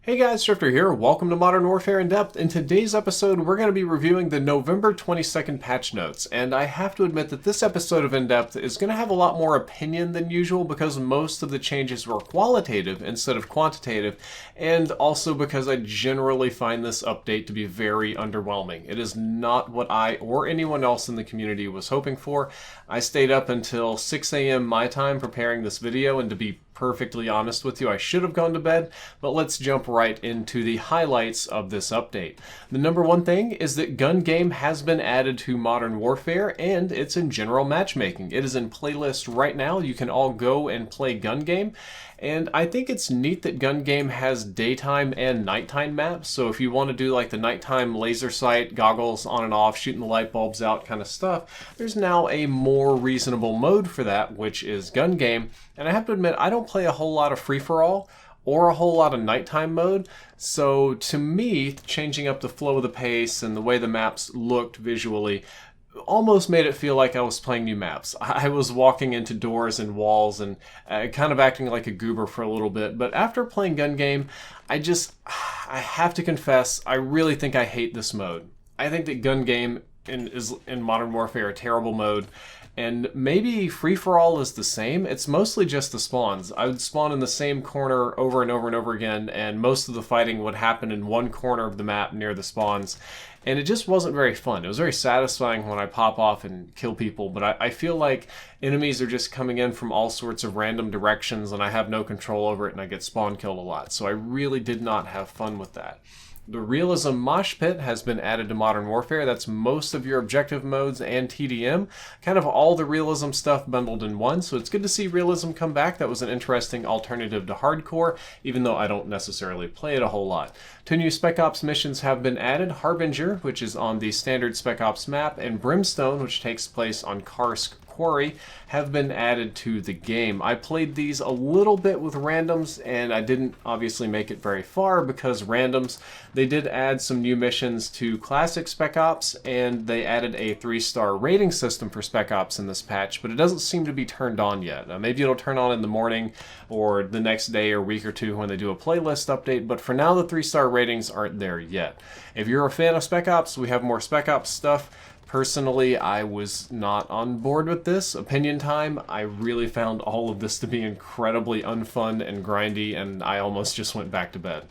Hey guys, Drifter here. Welcome to Modern Warfare in Depth. In today's episode, we're going to be reviewing the November 22nd patch notes, and I have to admit that this episode of In Depth is going to have a lot more opinion than usual because most of the changes were qualitative instead of quantitative, and also because I generally find this update to be very underwhelming. It is not what I or anyone else in the community was hoping for. I stayed up until 6 a.m. my time preparing this video, and to be perfectly honest with you, I should have gone to bed, but let's jump right into the highlights of this update. The number one thing is that gun game has been added to Modern Warfare, and it's in general matchmaking. It is in playlist right now. You can all go and play gun game, and I think it's neat that gun game has daytime and nighttime maps. So if you want to do like the nighttime laser sight, goggles on and off, shooting the light bulbs out kind of stuff, there's now a more reasonable mode for that, which is gun game. And I have to admit, I don't play a whole lot of free-for-all or a whole lot of nighttime mode, so to me, changing up the flow of the pace and the way the maps looked visually almost made it feel like I was playing new maps. I was walking into doors and walls and kind of acting like a goober for a little bit, but after playing gun game, I have to confess, I really think I hate this mode. I think that gun game is in Modern Warfare a terrible mode. And maybe free-for-all is the same. It's mostly just the spawns. I would spawn in the same corner over and over and over again, and most of the fighting would happen in one corner of the map near the spawns. And it just wasn't very fun. It was very satisfying when I pop off and kill people, but I feel like enemies are just coming in from all sorts of random directions, and I have no control over it, and I get spawn killed a lot. So I really did not have fun with that. The REALISM MOSHPIT has been added to Modern Warfare. That's most of your objective modes and TDM. Kind of all the realism stuff bundled in one, so it's good to see realism come back. That was an interesting alternative to hardcore, even though I don't necessarily play it a whole lot. Two new Spec Ops missions have been added. HARBINGER, which is on the standard Spec Ops map, and BRIMSTONE, which takes place on Karsk Quarry, have been added to the game. I played these a little bit with randoms, and I didn't obviously make it very far because randoms. They did add some new missions to classic Spec Ops, and they added a 3-star rating system for Spec Ops in this patch, but it doesn't seem to be turned on yet. Maybe it'll turn on in the morning or the next day or week or two when they do a playlist update, but for now the 3-star ratings aren't there yet. If you're a fan of Spec Ops, we have more Spec Ops stuff. Personally, I was not on board with this. Opinion time, I really found all of this to be incredibly unfun and grindy, and I almost just went back to bed.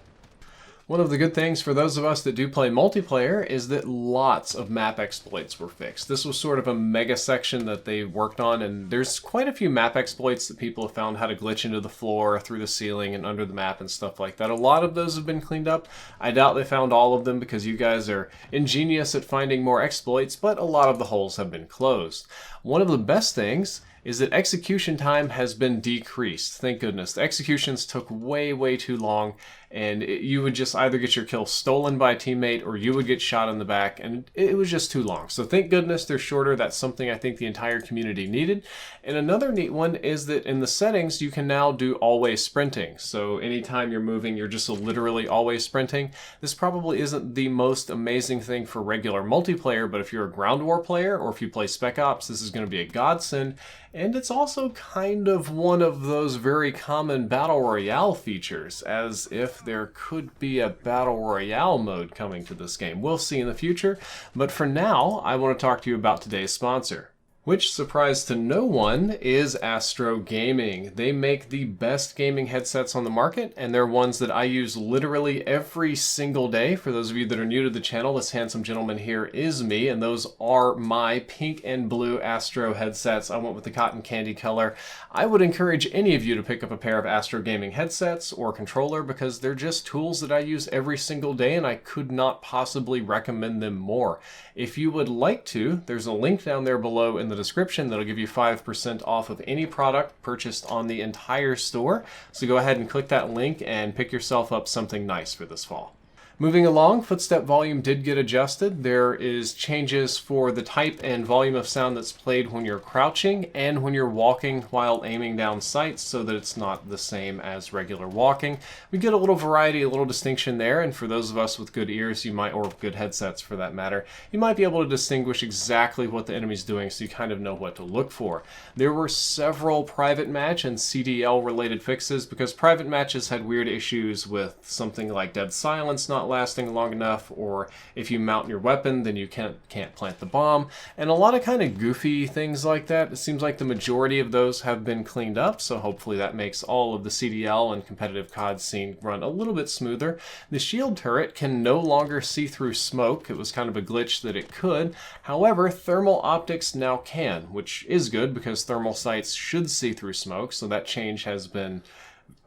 One of the good things for those of us that do play multiplayer is that lots of map exploits were fixed. This was sort of a mega section that they worked on, and there's quite a few map exploits that people have found how to glitch into the floor, through the ceiling, and under the map and stuff like that. A lot of those have been cleaned up. I doubt they found all of them because you guys are ingenious at finding more exploits, but a lot of the holes have been closed. One of the best things is that execution time has been decreased. Thank goodness. The executions took way too long, and you would just either get your kill stolen by a teammate or you would get shot in the back, and it was just too long. So thank goodness they're shorter. That's something I think the entire community needed. And another neat one is that in the settings you can now do always sprinting. So anytime you're moving, you're just literally always sprinting. This probably isn't the most amazing thing for regular multiplayer, but if you're a ground war player or if you play Spec Ops, this is going to be a godsend. And it's also kind of one of those very common Battle Royale features, as if there could be a Battle Royale mode coming to this game. We'll see in the future, but for now, I want to talk to you about today's sponsor, which, surprise to no one, is ASTRO Gaming. They make the best gaming headsets on the market, and they're ones that I use literally every single day. For those of you that are new to the channel, this handsome gentleman here is me, and those are my pink and blue ASTRO headsets. I went with the cotton candy color. I would encourage any of you to pick up a pair of ASTRO Gaming headsets or controller because they're just tools that I use every single day, and I could not possibly recommend them more. If you would like to, there's a link down there below in the description that'll give you 5% off of any product purchased on the entire store. So go ahead and click that link and pick yourself up something nice for this fall. Moving along, footstep volume did get adjusted. There is changes for the type and volume of sound that's played when you're crouching and when you're walking while aiming down sights, so that it's not the same as regular walking. We get a little variety, a little distinction there, and for those of us with good ears, you might, or good headsets for that matter, you might be able to distinguish exactly what the enemy's doing, so you kind of know what to look for. There were several private match and CDL related fixes because private matches had weird issues with something like dead silence not lasting long enough, or if you mount your weapon then you can't plant the bomb, and a lot of kind of goofy things like that. It seems like the majority of those have been cleaned up, so hopefully that makes all of the CDL and competitive COD scene run a little bit smoother. The shield turret can no longer see through smoke. It was kind of a glitch that it could. However, thermal optics now can, which is good because thermal sights should see through smoke, so that change has been,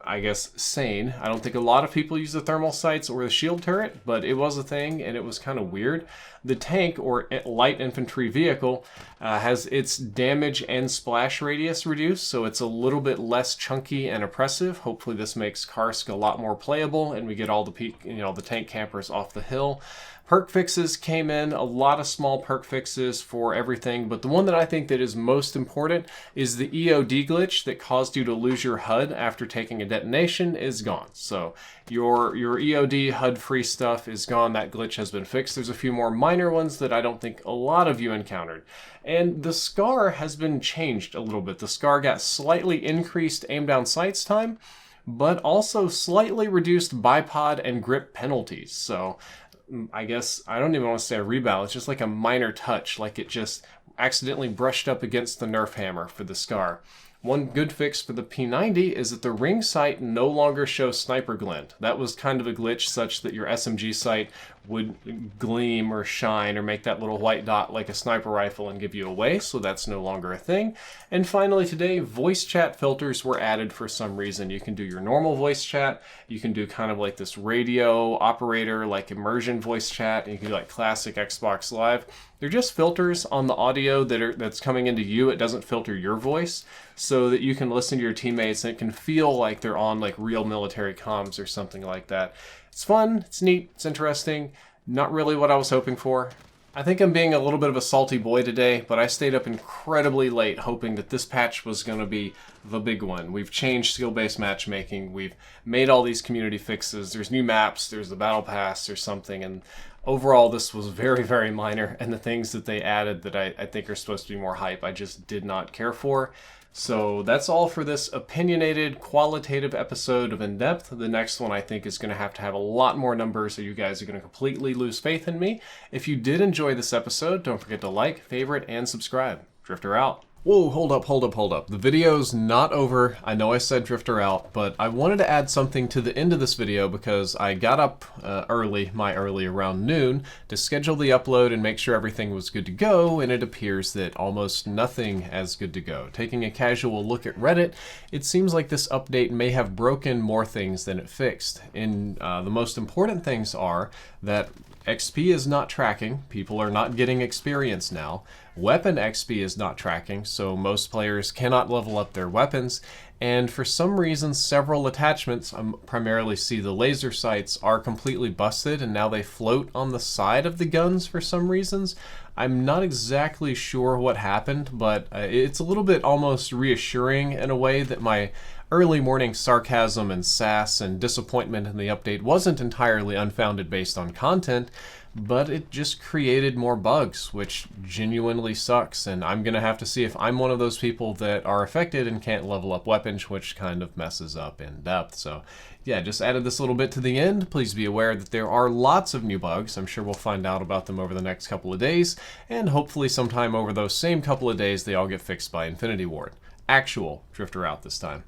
I guess, sane. I don't think a lot of people use the thermal sights or the shield turret, but it was a thing and it was kind of weird. The tank, or light infantry vehicle, has its damage and splash radius reduced, so it's a little bit less chunky and oppressive. Hopefully this makes Karsk a lot more playable and we get all the the tank campers off the hill. Perk fixes came in, a lot of small perk fixes for everything, but the one that I think that is most important is the EOD glitch that caused you to lose your HUD after taking a detonation is gone. So your EOD HUD-free stuff is gone. That glitch has been fixed. There's a few more minor ones that I don't think a lot of you encountered. And the SCAR has been changed a little bit. The SCAR got slightly increased aim down sights time, but also slightly reduced bipod and grip penalties. So I guess, I don't even want to say a rebound, it's just like a minor touch, like it just accidentally brushed up against the Nerf hammer for the SCAR. One good fix for the P90 is that the ring sight no longer shows sniper glint. That was kind of a glitch such that your SMG sight would gleam or shine or make that little white dot like a sniper rifle and give you away, so that's no longer a thing. And finally today, voice chat filters were added for some reason. You can do your normal voice chat, you can do kind of like this radio operator, like immersion voice chat, and you can do like classic Xbox Live. They're just filters on the audio that's coming into you. It doesn't filter your voice, so that you can listen to your teammates and it can feel like they're on like real military comms or something like that. It's fun, it's neat, it's interesting. Not really what I was hoping for. I think I'm being a little bit of a salty boy today, but I stayed up incredibly late hoping that this patch was going to be the big one. We've changed skill-based matchmaking, we've made all these community fixes, there's new maps, there's the battle pass or something, and overall this was very, very minor, and the things that they added that I think are supposed to be more hype, I just did not care for. So that's all for this opinionated, qualitative episode of In Depth. The next one I think is going to have a lot more numbers, or you guys are going to completely lose faith in me. If you did enjoy this episode, don't forget to like, favorite, and subscribe. Drifter out. Whoa, hold up. The video's not over. I know I said Drifter out, but I wanted to add something to the end of this video because I got up early around noon to schedule the upload and make sure everything was good to go, and it appears that almost nothing is good to go. Taking a casual look at Reddit, it seems like this update may have broken more things than it fixed. And the most important things are that XP is not tracking, people are not getting experience now. Weapon XP is not tracking, so most players cannot level up their weapons, and for some reason several attachments, primarily see the laser sights, are completely busted and now they float on the side of the guns for some reasons. I'm not exactly sure what happened, but it's a little bit almost reassuring in a way that my early morning sarcasm and sass and disappointment in the update wasn't entirely unfounded based on content, but it just created more bugs, which genuinely sucks, and I'm gonna have to see if I'm one of those people that are affected and can't level up weapons, which kind of messes up In Depth. So yeah, just added this little bit to the end. Please be aware that there are lots of new bugs. I'm sure we'll find out about them over the next couple of days, and hopefully sometime over those same couple of days they all get fixed by Infinity Ward. Actual Drifter out this time.